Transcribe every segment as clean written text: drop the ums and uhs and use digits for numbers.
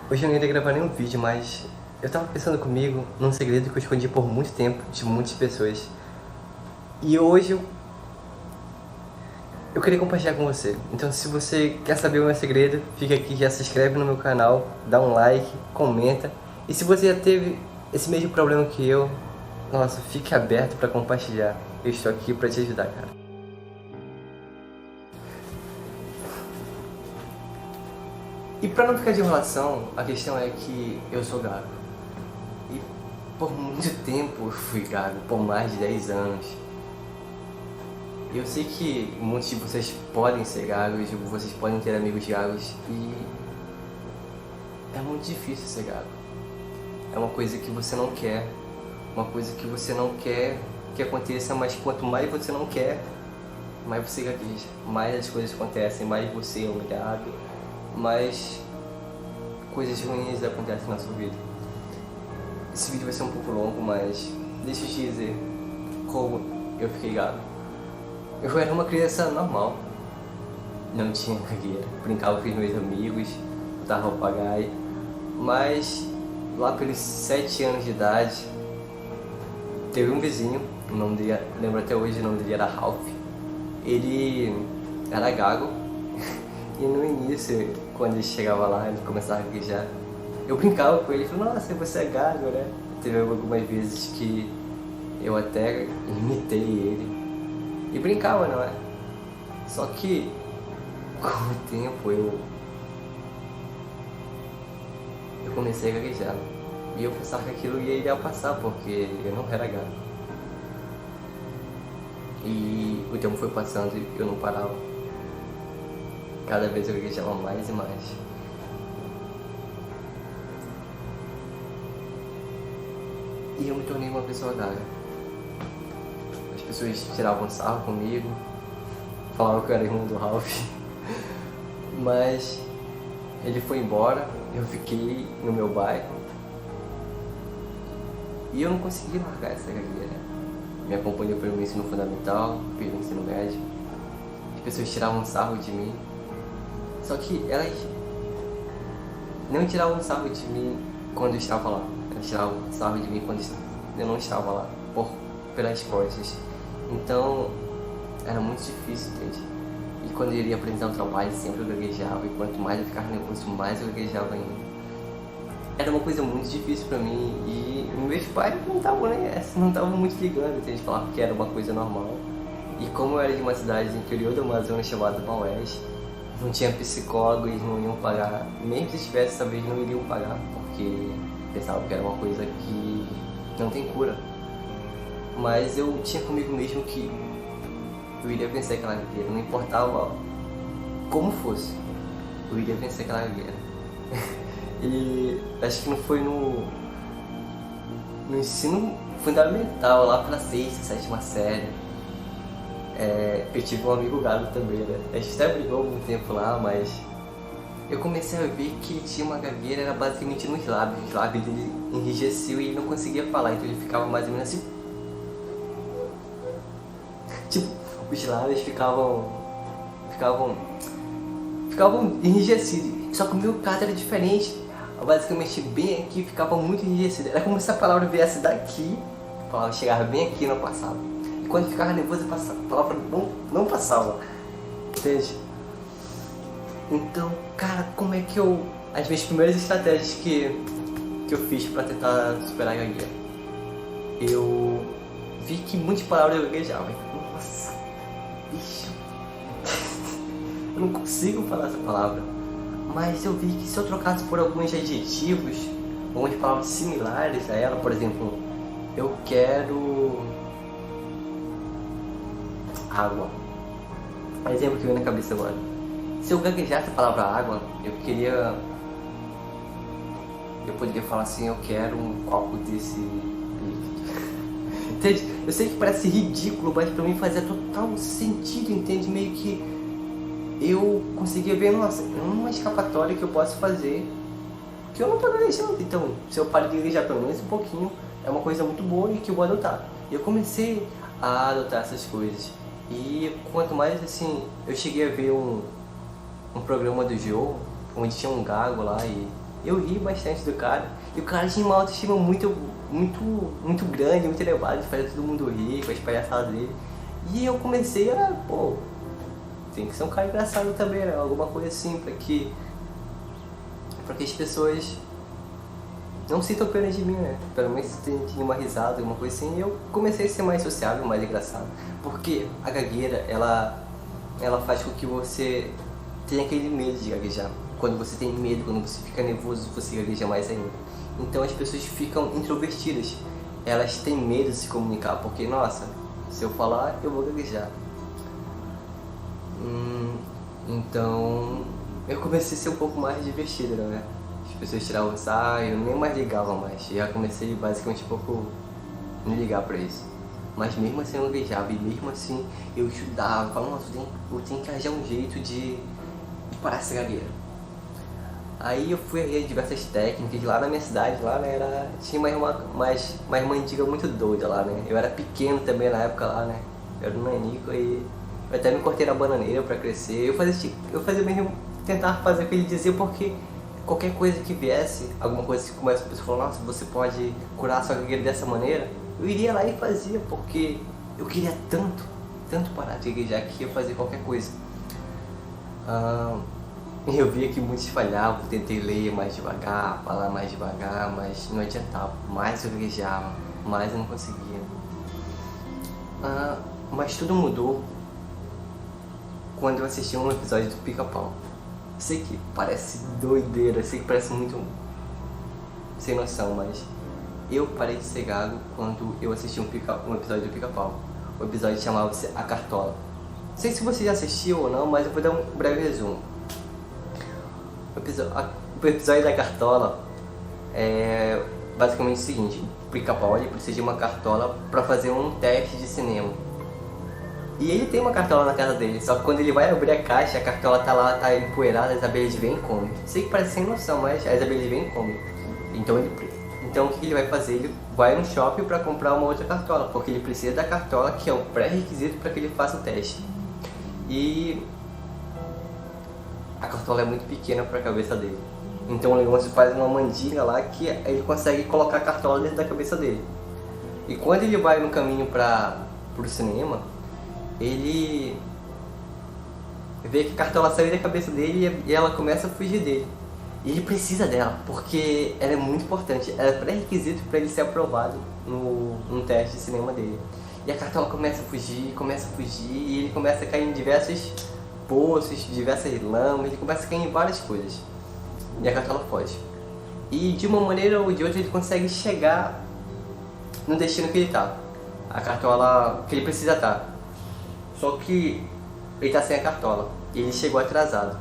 Hoje eu não ia gravar nenhum vídeo, mas eu tava pensando comigo num segredo que eu escondi por muito tempo de muitas pessoas. E hoje eu queria compartilhar com você. Então se você quer saber o meu segredo, fica aqui, já se inscreve no meu canal, dá um like, comenta. E se você já teve esse mesmo problema que eu, nossa, fique aberto pra compartilhar. Eu estou aqui pra te ajudar, cara. E pra não ficar de enrolação, a questão é que eu sou gago. E por muito tempo eu fui gago, por mais de 10 anos. Eu sei que muitos de vocês podem ser gagos, vocês podem ter amigos gagos, e é muito difícil ser gago. É uma coisa que você não quer, uma coisa que você não quer que aconteça, mas quanto mais você não quer, mais você gagueja, mais as coisas acontecem, mais você é humilhado, mais coisas ruins acontecem na sua vida. Esse vídeo vai ser um pouco longo, mas deixa eu te dizer como eu fiquei gago. Eu era uma criança normal, não tinha gagueira, brincava com os meus amigos, dava papagaio, mas lá pelos 7 anos de idade, teve um vizinho, o nome dele, lembro até hoje, o nome dele era Ralph. Ele era gago, e no início, quando ele chegava lá, ele começava a gaguejar, eu brincava com ele, falava, nossa, você é gago, né? Teve algumas vezes que eu até imitei ele, e brincava, não é? Só que, com o tempo, eu comecei a gaguejar. E eu pensava que aquilo ia passar, porque eu não era gago. E o tempo foi passando e eu não parava. Cada vez eu gaguejava mais e mais. E eu me tornei uma pessoa gaga. As pessoas tiravam sarro comigo, falavam que eu era irmão do Ralph. Mas ele foi embora, eu fiquei no meu bairro. E eu não consegui largar essa gagueira. Me acompanhou pelo meu ensino fundamental, pelo ensino médio. As pessoas tiravam sarro de mim. Só que elas não tiravam sarro de mim quando eu estava lá. Elas tiravam sarro de mim quando eu não estava lá, pelas costas. Então, era muito difícil, entende? E quando eu iria apresentar um trabalho, sempre eu gaguejava. E quanto mais eu ficava nervoso, mais eu gaguejava ainda. Era uma coisa muito difícil pra mim, e meus pais não estavam muito ligando, eles falavam que era uma coisa normal. E como eu era de uma cidade do interior do Amazonas chamada Maués, não tinha psicólogo, eles não iam pagar, mesmo se tivesse, talvez não iriam pagar, porque pensavam que era uma coisa que não tem cura. Mas eu tinha comigo mesmo que eu iria vencer aquela gagueira, não importava como fosse, eu iria vencer aquela gagueira. E acho que não foi no ensino fundamental, lá pela 6ª, 7ª série. Eu tive um amigo gago também, né? A gente até brigou um tempo lá, mas eu comecei a ver que ele tinha uma gagueira, era basicamente nos lábios. Os lábios dele enrijeceu e ele não conseguia falar, então ele ficava mais ou menos assim. Tipo, os lábios ficavam enrijecidos. Só que o meu caso era diferente. Basicamente bem aqui ficava muito enrijecido. Era como se a palavra viesse daqui, a palavra chegava bem aqui e não passava. E quando ficava nervoso, a palavra não passava. Entende? Então, cara, como é que as minhas primeiras estratégias que eu fiz pra tentar superar a gagueira? Eu vi que muitas palavras eu gaguejava. Nossa, bicho. Eu não consigo falar essa palavra. Mas eu vi que se eu trocasse por alguns adjetivos, algumas palavras similares a ela, por exemplo, eu quero água. Um exemplo que veio na cabeça agora. Se eu gaguejasse a palavra água, eu poderia falar assim, eu quero um copo desse líquido. Entende? Eu sei que parece ridículo, mas pra mim fazia total sentido, entende? Meio que eu conseguia ver, nossa, uma escapatória que eu posso fazer, que eu não tô gaguejando. Então, se eu paro de gaguejar pelo menos um pouquinho, é uma coisa muito boa e que eu vou adotar. E eu comecei a adotar essas coisas. E quanto mais assim, eu cheguei a ver um programa do Joe, onde tinha um gago lá e Eu ri bastante do cara. E o cara tinha uma autoestima muito grande, muito elevada, de fazer todo mundo rir com as palhaçadas dele. E eu comecei a, tem que ser um cara engraçado também, né? Alguma coisa assim, pra que as pessoas não sintam pena de mim, né? Pelo menos tenha uma risada, alguma coisa assim. E eu comecei a ser mais sociável, mais engraçado. Porque a gagueira, ela faz com que você tenha aquele medo de gaguejar. Quando você tem medo, quando você fica nervoso, você gagueja mais ainda. Então as pessoas ficam introvertidas. Elas têm medo de se comunicar, porque, nossa, se eu falar, eu vou gaguejar. Então eu comecei a ser um pouco mais divertido, né? As pessoas tiravam o sarro, eu nem mais ligava mais. Já comecei basicamente um pouco a não ligar pra isso. Mas mesmo assim eu gaguejava, e mesmo assim eu estudava, falava, nossa, eu tenho que arranjar um jeito de parar essa gagueira. Aí eu fui a diversas técnicas, lá na minha cidade, lá, né, tinha uma irmã antiga muito doida lá, né? Eu era pequeno também na época lá, né? Eu era um nanico e eu até me cortei na bananeira pra crescer. Eu fazia mesmo, tentar fazer o que ele dizia, porque qualquer coisa que viesse, alguma coisa que começa a pessoa falar, nossa, você pode curar a sua gagueira dessa maneira, eu iria lá e fazia, porque eu queria tanto parar de gaguejar que ia fazer qualquer coisa. Eu via que muitos falhavam, tentei ler mais devagar, falar mais devagar, mas não adiantava. Mais eu gaguejava, mais eu não conseguia. Mas tudo mudou quando eu assisti um episódio do Pica-Pau. Sei que parece doideira, sei que parece muito sem noção, mas eu parei de ser gago quando eu assisti um episódio do Pica-Pau. O episódio chamava-se A Cartola. Não sei se você já assistiu ou não, mas eu vou dar um breve resumo. O episódio da Cartola é basicamente o seguinte: o Pica-Pau precisa de uma cartola para fazer um teste de cinema. E ele tem uma cartola na casa dele, só que quando ele vai abrir a caixa, a cartola tá lá, tá empoeirada, as abelhas vêm e comem. Sei que parece sem noção, mas as abelhas vêm e comem. Então o que ele vai fazer? Ele vai no shopping para comprar uma outra cartola, porque ele precisa da cartola, que é o pré-requisito para que ele faça o teste. E a cartola é muito pequena para a cabeça dele. Então o negócio faz uma mandinga lá que ele consegue colocar a cartola dentro da cabeça dele. E quando ele vai no caminho para o cinema, ele vê que a cartola sai da cabeça dele e ela começa a fugir dele. E ele precisa dela, porque ela é muito importante. Ela é pré-requisito para ele ser aprovado no teste de cinema dele. E a cartola começa a fugir, e ele começa a cair em diversos poços, diversas lamas, ele começa a cair em várias coisas. E a cartola foge. E de uma maneira ou de outra ele consegue chegar no destino que ele tá. A cartola que ele precisa estar. Só que ele tá sem a cartola. E ele chegou atrasado.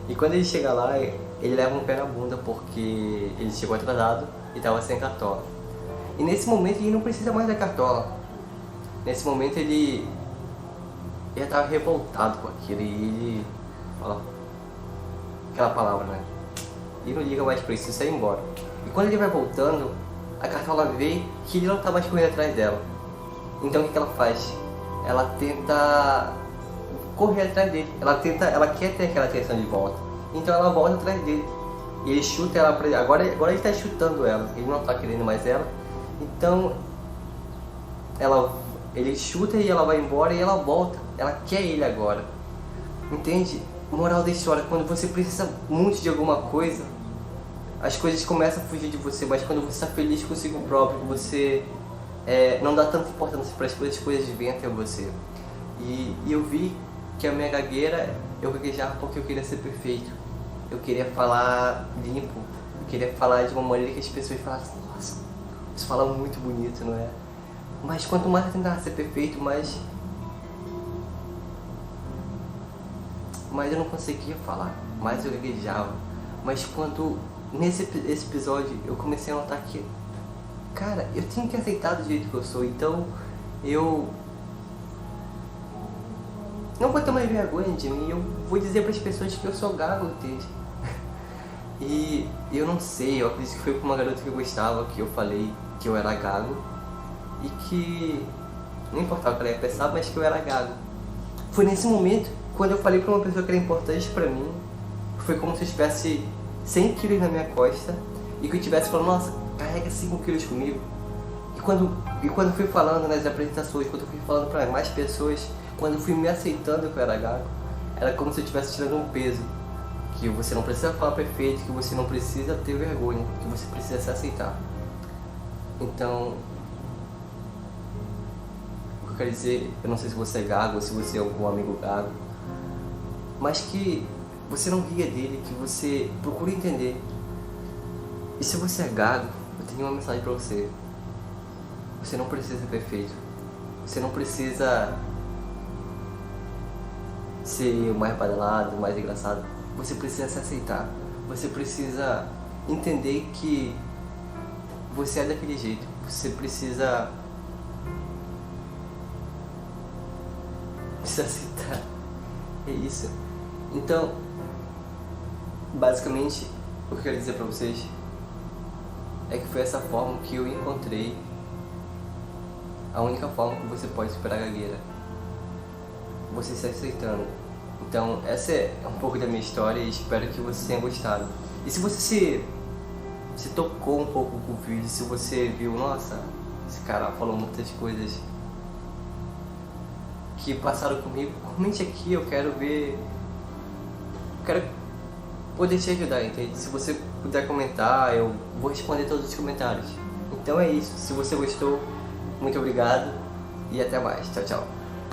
E quando ele chega lá, ele leva um pé na bunda porque ele chegou atrasado e tava sem cartola. E nesse momento ele não precisa mais da cartola. Nesse momento ele tava revoltado com aquilo e ele fala aquela palavra, né? E não liga mais pra isso, e sai embora. E quando ele vai voltando, a cartola vê que ele não tá mais correndo atrás dela. Então o que ela faz? Ela tenta correr atrás dele. Ela quer ter aquela atenção de volta. Então ela volta atrás dele. E ele chuta ela pra ele. Agora ele tá chutando ela. Ele não tá querendo mais ela. Então ele chuta e ela vai embora e ela volta. Ela quer ele agora. Entende? Moral da história: quando você precisa muito de alguma coisa, as coisas começam a fugir de você. Mas quando você está feliz consigo próprio, você não dá tanta importância para as coisas vêm até você. E eu vi que a minha gagueira, eu gaguejava porque eu queria ser perfeito. Eu queria falar limpo. Eu queria falar de uma maneira que as pessoas falassem: nossa, você fala muito bonito, não é? Mas quanto mais eu tentava ser perfeito, mais eu não conseguia falar, mais eu gaguejava. Mas quando, nesse episódio, eu comecei a notar que, cara, eu tenho que aceitar do jeito que eu sou. Então eu não vou ter mais vergonha de mim. Eu vou dizer para as pessoas que eu sou gago, entende? E eu não sei, eu acredito que foi com uma garota que eu gostava que eu falei que eu era gago. E que não importava o que ela ia pensar, mas que eu era gago. Foi nesse momento, quando eu falei pra uma pessoa que era importante pra mim, foi como se eu estivesse 100 quilos na minha costa e que eu tivesse falando, nossa, carrega 5 quilos comigo. E quando eu fui falando nas apresentações, quando eu fui falando para mais pessoas, quando eu fui me aceitando que eu era gago, era como se eu estivesse tirando um peso. Que você não precisa falar perfeito, que você não precisa ter vergonha, que você precisa se aceitar. Então, o que eu quero dizer, eu não sei se você é gago ou se você é algum amigo gago, mas que você não ria dele, que você procura entender. E se você é gago, eu tenho uma mensagem pra você. Você não precisa ser perfeito. Você não precisa ser o mais badalado, o mais engraçado. Você precisa se aceitar. Você precisa entender que você é daquele jeito. Você precisa se aceitar. É isso. Então, basicamente, o que eu quero dizer pra vocês é que foi essa forma que eu encontrei a única forma que você pode superar a gagueira. Você se aceitando. Então, essa é um pouco da minha história e espero que você tenha gostado. E se você se tocou um pouco com o vídeo, se você viu, nossa, esse cara falou muitas coisas que passaram comigo, comente aqui, eu quero ver, eu quero poder te ajudar, entende? Se você puder comentar, eu vou responder todos os comentários. Então é isso, se você gostou, muito obrigado e até mais, tchau, tchau.